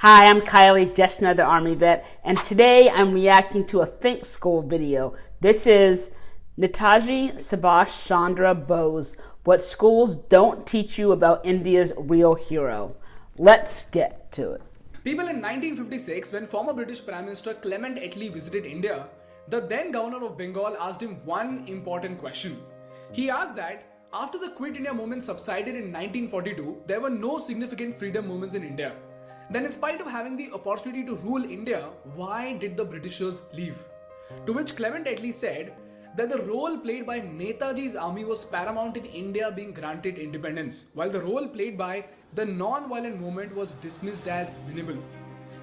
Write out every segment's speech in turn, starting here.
Hi, I'm Kylie, just another Army vet, and today I'm reacting to a Think School video. This is Netaji Subash Chandra Bose, What Schools Don't Teach You About India's Real Hero. Let's get to it. People in 1956, when former British Prime Minister Clement Attlee visited India, the then governor of Bengal asked him one important question. He asked that after the Quit India movement subsided in 1942, there were no significant freedom movements in India. Then, in spite of having the opportunity to rule India, why did the Britishers leave? To which Clement Attlee said that the role played by Netaji's army was paramount in India being granted independence, while the role played by the non-violent movement was dismissed as minimal.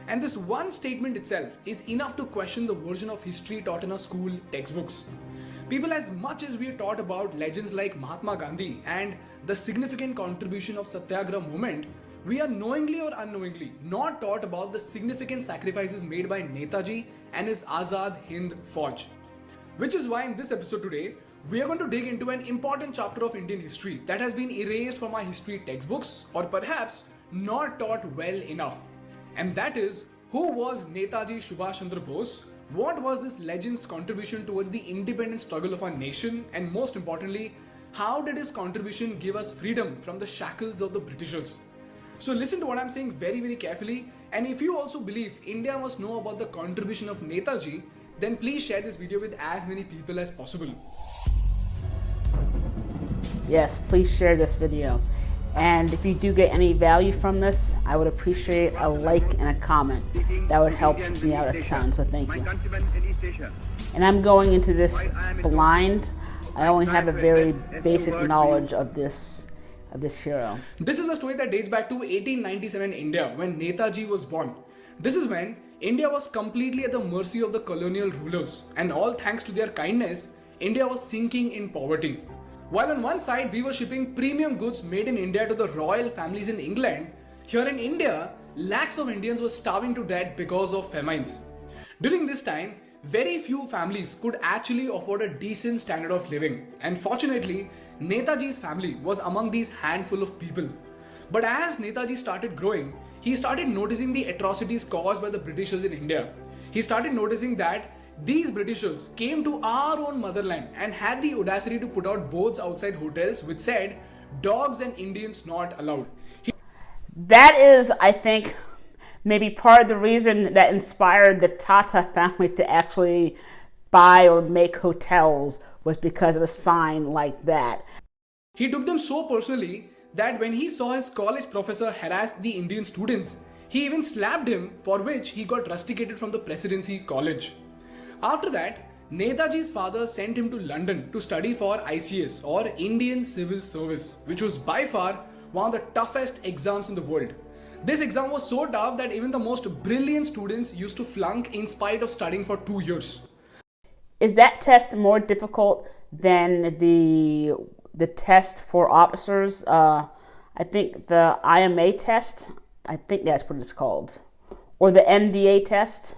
And this one statement itself is enough to question the version of history taught in our school textbooks. People, as much as we are taught about legends like Mahatma Gandhi and the significant contribution of Satyagraha movement, we are knowingly or unknowingly not taught about the significant sacrifices made by Netaji and his Azad Hind Fauj. Which is why in this episode today, we are going to dig into an important chapter of Indian history that has been erased from our history textbooks or perhaps not taught well enough. And that is, who was Netaji Subash Chandra Bose? What was this legend's contribution towards the independent struggle of our nation? And most importantly, how did his contribution give us freedom from the shackles of the Britishers? So listen to what I'm saying very carefully, and if you also believe India must know about the contribution of Netaji, then please share this video with as many people as possible. Yes, please share this video. And if you do get any value from this, I would appreciate a like and a comment. That would help me out a ton, so thank you. And I'm going into this blind. I only have a very basic knowledge of this hero. This is a story that dates back to 1897 India, when Netaji was born. This is when India was completely at the mercy of the colonial rulers, and all thanks to their kindness, India was sinking in poverty. While on one side we were shipping premium goods made in India to the royal families in England, here in India, lakhs of Indians were starving to death because of famines. During this time, very few families could actually afford a decent standard of living, and fortunately, Netaji's family was among these handful of people. But as Netaji started growing, he started noticing the atrocities caused by the Britishers in India. He started noticing that these Britishers came to our own motherland and had the audacity to put out boards outside hotels which said, "Dogs and Indians not allowed." That is, I think, maybe part of the reason that inspired the Tata family to actually buy or make hotels, was because of a sign like that. He took them so personally that when he saw his college professor harass the Indian students, he even slapped him, for which he got rusticated from the Presidency College. After that, Netaji's father sent him to London to study for ICS or Indian Civil Service, which was by far one of the toughest exams in the world. This exam was so tough that even the most brilliant students used to flunk in spite of studying for 2 years. Is that test more difficult than the test for officers? I think the IMA test, I think that's what it's called. Or the NDA test.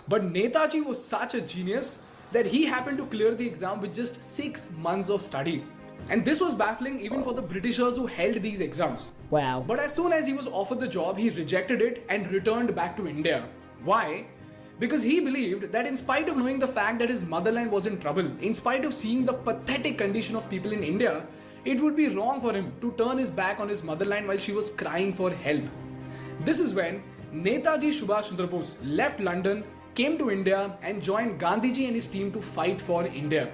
But Netaji was such a genius that he happened to clear the exam with just 6 months of study. And this was baffling even for the Britishers who held these exams. Wow. But as soon as he was offered the job, he rejected it and returned back to India. Why? Because he believed that in spite of knowing the fact that his motherland was in trouble, in spite of seeing the pathetic condition of people in India, it would be wrong for him to turn his back on his motherland while she was crying for help. This is when Netaji Subash Chandra Bose left London, came to India and joined Gandhiji and his team to fight for India.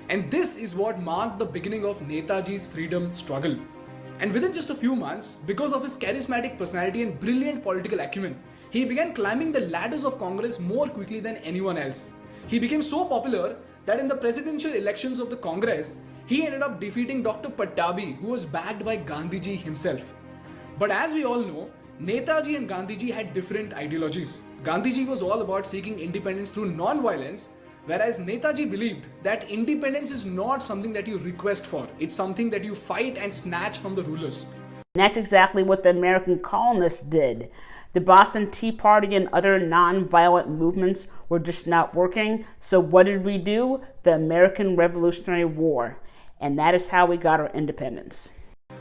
And this is what marked the beginning of Netaji's freedom struggle. And within just a few months, because of his charismatic personality and brilliant political acumen, he began climbing the ladders of Congress more quickly than anyone else. He became so popular that in the presidential elections of the Congress, he ended up defeating Dr. Papdi, who was backed by Gandhiji himself. But as we all know, Netaji and Gandhiji had different ideologies. Gandhiji was all about seeking independence through non-violence, whereas Netaji believed that independence is not something that you request for. It's something that you fight and snatch from the rulers. And that's exactly what the American colonists did. The Boston Tea Party and other non-violent movements were just not working. So what did we do? The American Revolutionary War. And that is how we got our independence.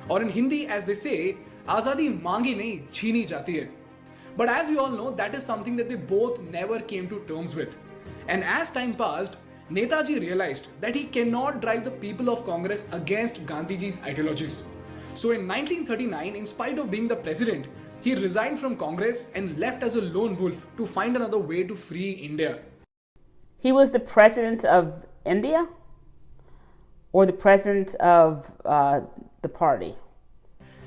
Or in Hindi, as they say, azadi मांगी नहीं छीनी जाती है. But as we all know, that is something that they both never came to terms with. And as time passed, Netaji realized that he cannot drive the people of Congress against Gandhiji's ideologies. So in 1939, in spite of being the president, he resigned from Congress and left as a lone wolf to find another way to free India. He was the president of India or the president of the party?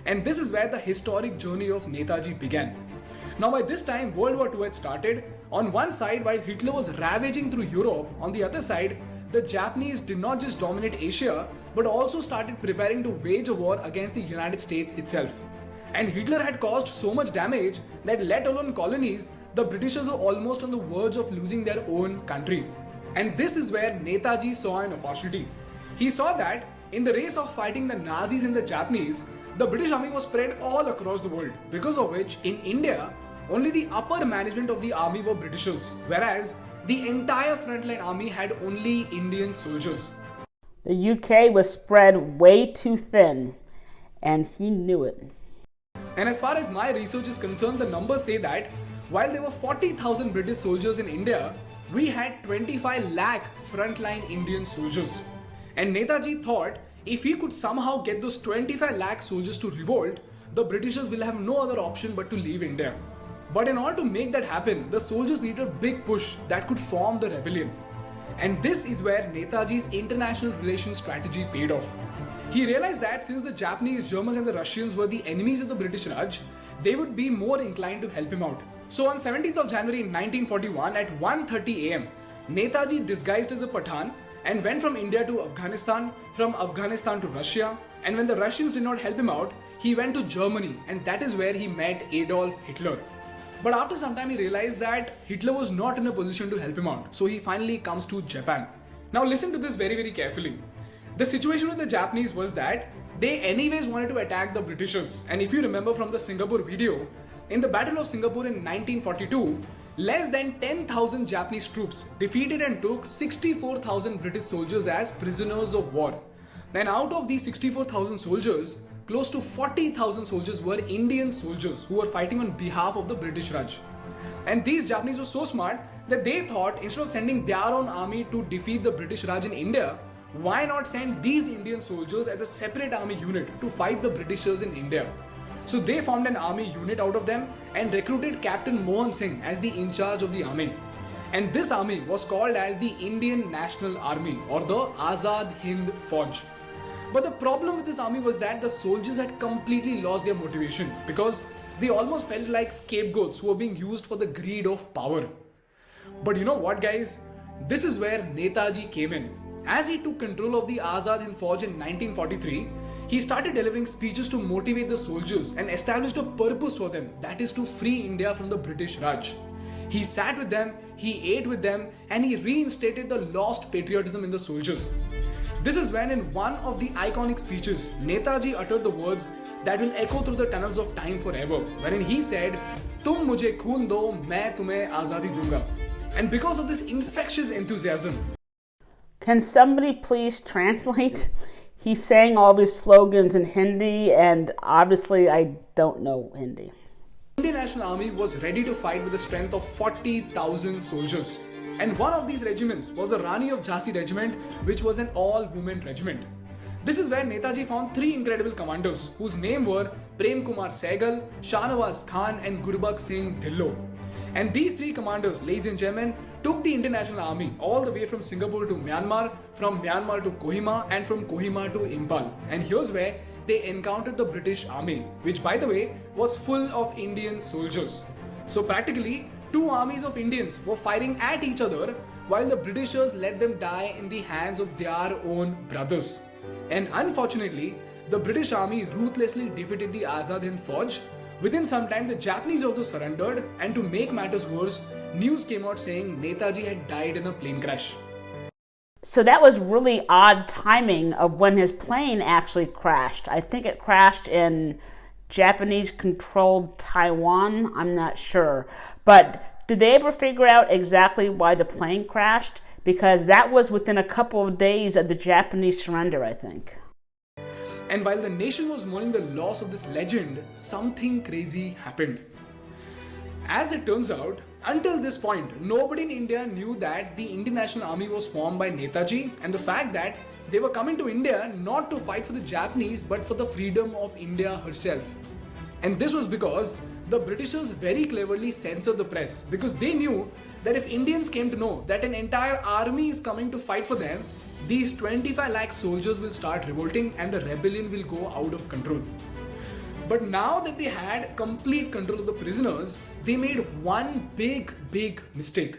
And this is where the historic journey of Netaji began. Now by this time, World War II had started. On one side, while Hitler was ravaging through Europe, on the other side, the Japanese did not just dominate Asia, but also started preparing to wage a war against the United States itself. And Hitler had caused so much damage that, let alone colonies, the Britishers were almost on the verge of losing their own country. And this is where Netaji saw an opportunity. He saw that in the race of fighting the Nazis and the Japanese, the British army was spread all across the world, because of which in India, only the upper management of the army were Britishers, whereas the entire frontline army had only Indian soldiers. The UK was spread way too thin, and he knew it. And as far as my research is concerned, the numbers say that while there were 40,000 British soldiers in India, we had 25 lakh frontline Indian soldiers. And Netaji thought if he could somehow get those 25 lakh soldiers to revolt, the Britishers will have no other option but to leave India. But in order to make that happen, the soldiers needed a big push that could form the rebellion. And this is where Netaji's international relations strategy paid off. He realized that since the Japanese, Germans and the Russians were the enemies of the British Raj, they would be more inclined to help him out. So on 17th of January 1941 at 1:30 am, Netaji disguised as a Pathan and went from India to Afghanistan, from Afghanistan to Russia, and when the Russians did not help him out, he went to Germany, and that is where he met Adolf Hitler. But after some time he realized that Hitler was not in a position to help him out, so he finally comes to Japan. Now listen to this very carefully. The situation with the Japanese was that they anyways wanted to attack the Britishers, and if you remember from the Singapore video, in the Battle of Singapore in 1942, less than 10,000 Japanese troops defeated and took 64,000 British soldiers as prisoners of war. Then out of these 64,000 soldiers, close to 40,000 soldiers were Indian soldiers who were fighting on behalf of the British Raj. And these Japanese were so smart that they thought instead of sending their own army to defeat the British Raj in India, why not send these Indian soldiers as a separate army unit to fight the Britishers in India? So they formed an army unit out of them and recruited Captain Mohan Singh as the in charge of the army. And this army was called as the Indian National Army or the Azad Hind Fauj. But the problem with this army was that the soldiers had completely lost their motivation because they almost felt like scapegoats who were being used for the greed of power. But you know what, guys? This is where Netaji came in. As he took control of the Azad Hind Fauj in 1943, he started delivering speeches to motivate the soldiers and established a purpose for them, that is to free India from the British Raj. He sat with them, he ate with them, and he reinstated the lost patriotism in the soldiers. This is when in one of the iconic speeches, Netaji uttered the words that will echo through the tunnels of time forever, wherein he said, "Tum mujhe khoon do, main tumhe azadi dunga." And because of this infectious enthusiasm, can somebody please translate? He's saying all these slogans in Hindi, and obviously I don't know Hindi. The Indian National Army was ready to fight with a strength of 40,000 soldiers. And one of these regiments was the Rani of Jhansi regiment, which was an all-women regiment. This is where Netaji found three incredible commanders whose names were Prem Kumar Sehgal, Shahnawaz Khan and Gurbakh Singh Dhillon. And these three commanders, ladies and gentlemen, took the Indian National Army all the way from Singapore to Myanmar, from Myanmar to Kohima, and from Kohima to Impal. And here's where they encountered the British Army, which by the way was full of Indian soldiers. So practically, two armies of Indians were fighting at each other while the Britishers let them die in the hands of their own brothers. And unfortunately, the British army ruthlessly defeated the Azad Hind Fauj. Within some time, the Japanese also surrendered, and to make matters worse, news came out saying Netaji had died in a plane crash. So that was really odd timing of when his plane actually crashed. I think it crashed in Japanese-controlled Taiwan. I'm not sure. But did they ever figure out exactly why the plane crashed? Because that was within a couple of days of the Japanese surrender, I think. And while the nation was mourning the loss of this legend, something crazy happened. As it turns out, until this point, nobody in India knew that the Indian National Army was formed by Netaji, and the fact that they were coming to India not to fight for the Japanese but for the freedom of India herself. And this was because the Britishers very cleverly censored the press, because they knew that if Indians came to know that an entire army is coming to fight for them, these 25 lakh soldiers will start revolting and the rebellion will go out of control. But now that they had complete control of the prisoners, they made one big mistake.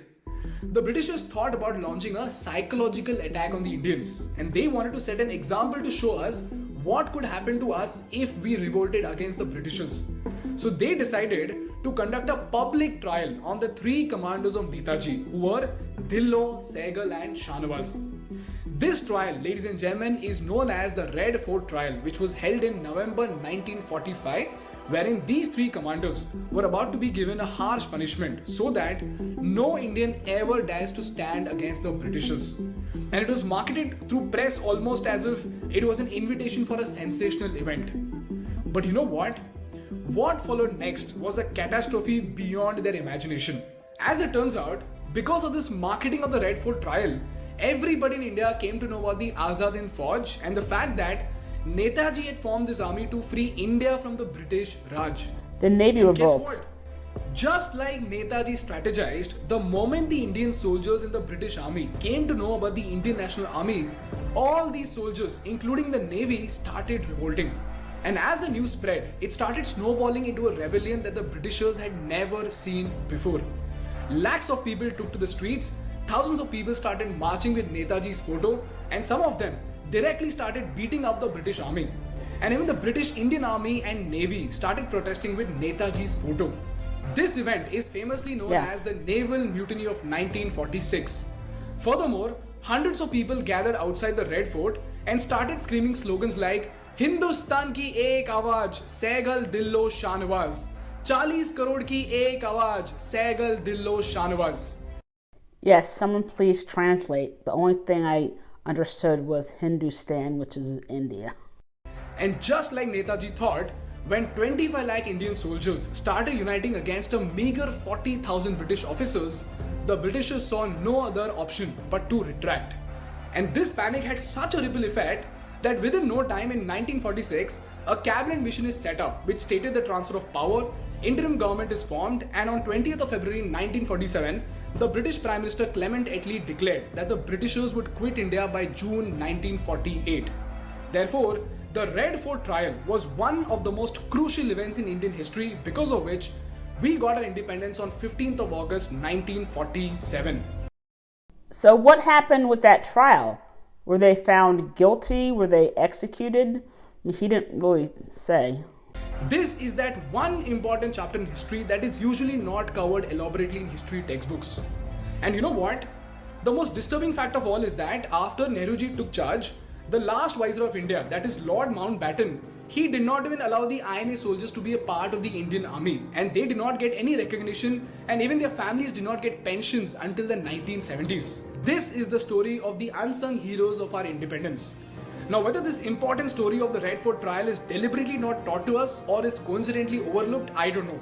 The Britishers thought about launching a psychological attack on the Indians, and they wanted to set an example to show us what could happen to us if we revolted against the Britishers. So they decided to conduct a public trial on the three commandos of Netaji, who were Dhillon, Sehgal and Shahnawaz. This trial, ladies and gentlemen, is known as the Red Fort trial, which was held in November 1945, wherein these three commanders were about to be given a harsh punishment so that no Indian ever dares to stand against the Britishers. And it was marketed through press almost as if it was an invitation for a sensational event. But you know what? What followed next was a catastrophe beyond their imagination. As it turns out, because of this marketing of the Red Fort trial, everybody in India came to know about the Azadi Fauj and the fact that Netaji had formed this army to free India from the British Raj. The Navy revolt. Guess what? Just like Netaji strategized, the moment the Indian soldiers in the British Army came to know about the Indian National Army, all these soldiers, including the Navy, started revolting. And as the news spread, it started snowballing into a rebellion that the Britishers had never seen before. Lakhs of people took to the streets, thousands of people started marching with Netaji's photo, and some of them directly started beating up the British Army. And even the British Indian Army and Navy started protesting with Netaji's photo. This event is famously known as the Naval Mutiny of 1946. Furthermore, hundreds of people gathered outside the Red Fort and started screaming slogans like Hindustan ki ek awaaj, Sehgal Dhillon Shahnawaz, 40 crore ki ek awaaj, Sehgal Dhillon Shahnawaz. Yes, someone please translate. The only thing I understood was Hindustan, which is India. And just like Netaji thought, when 25 lakh Indian soldiers started uniting against a meager 40,000 British officers, the Britishers saw no other option but to retract. And this panic had such a ripple effect that within no time in 1946, a cabinet mission is set up which stated the transfer of power, interim government is formed, and on 20th of February 1947, the British Prime Minister Clement Attlee declared that the Britishers would quit India by June 1948. Therefore, the Red Fort trial was one of the most crucial events in Indian history, because of which we got our independence on 15th of August 1947. So what happened with that trial? Were they found guilty? Were they executed? He didn't really say. This is that one important chapter in history that is usually not covered elaborately in history textbooks. And you know what? The most disturbing fact of all is that after Nehruji took charge, the last Viceroy of India, that is Lord Mountbatten, he did not even allow the INA soldiers to be a part of the Indian Army, and they did not get any recognition, and even their families did not get pensions until the 1970s. This is the story of the unsung heroes of our independence. Now, whether this important story of the Red Fort trial is deliberately not taught to us or is coincidentally overlooked, I don't know.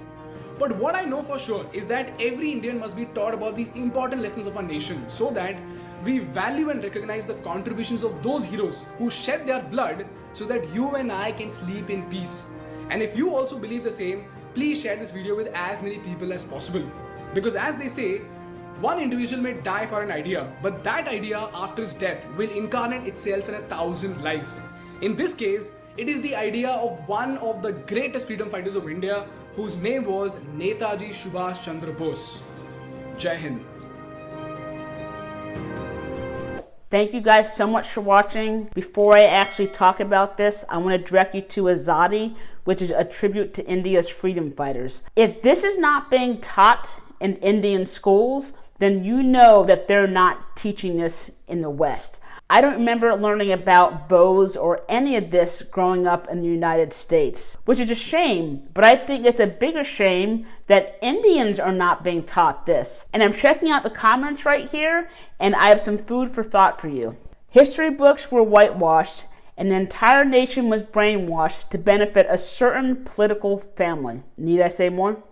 But what I know for sure is that every Indian must be taught about these important lessons of our nation, so that we value and recognize the contributions of those heroes who shed their blood so that you and I can sleep in peace. And if you also believe the same, please share this video with as many people as possible. Because as they say, one individual may die for an idea, but that idea after his death will incarnate itself in 1,000 lives. In this case, it is the idea of one of the greatest freedom fighters of India, whose name was Netaji Subash Chandra Bose. Jai Hind. Thank you guys so much for watching. Before I actually talk about this, I want to direct you to Azadi, which is a tribute to India's freedom fighters. If this is not being taught in Indian schools, then you know that they're not teaching this in the West. I don't remember learning about Bose or any of this growing up in the United States, which is a shame, but I think it's a bigger shame that Indians are not being taught this. And I'm checking out the comments right here, and I have some food for thought for you. History books were whitewashed, and the entire nation was brainwashed to benefit a certain political family. Need I say more?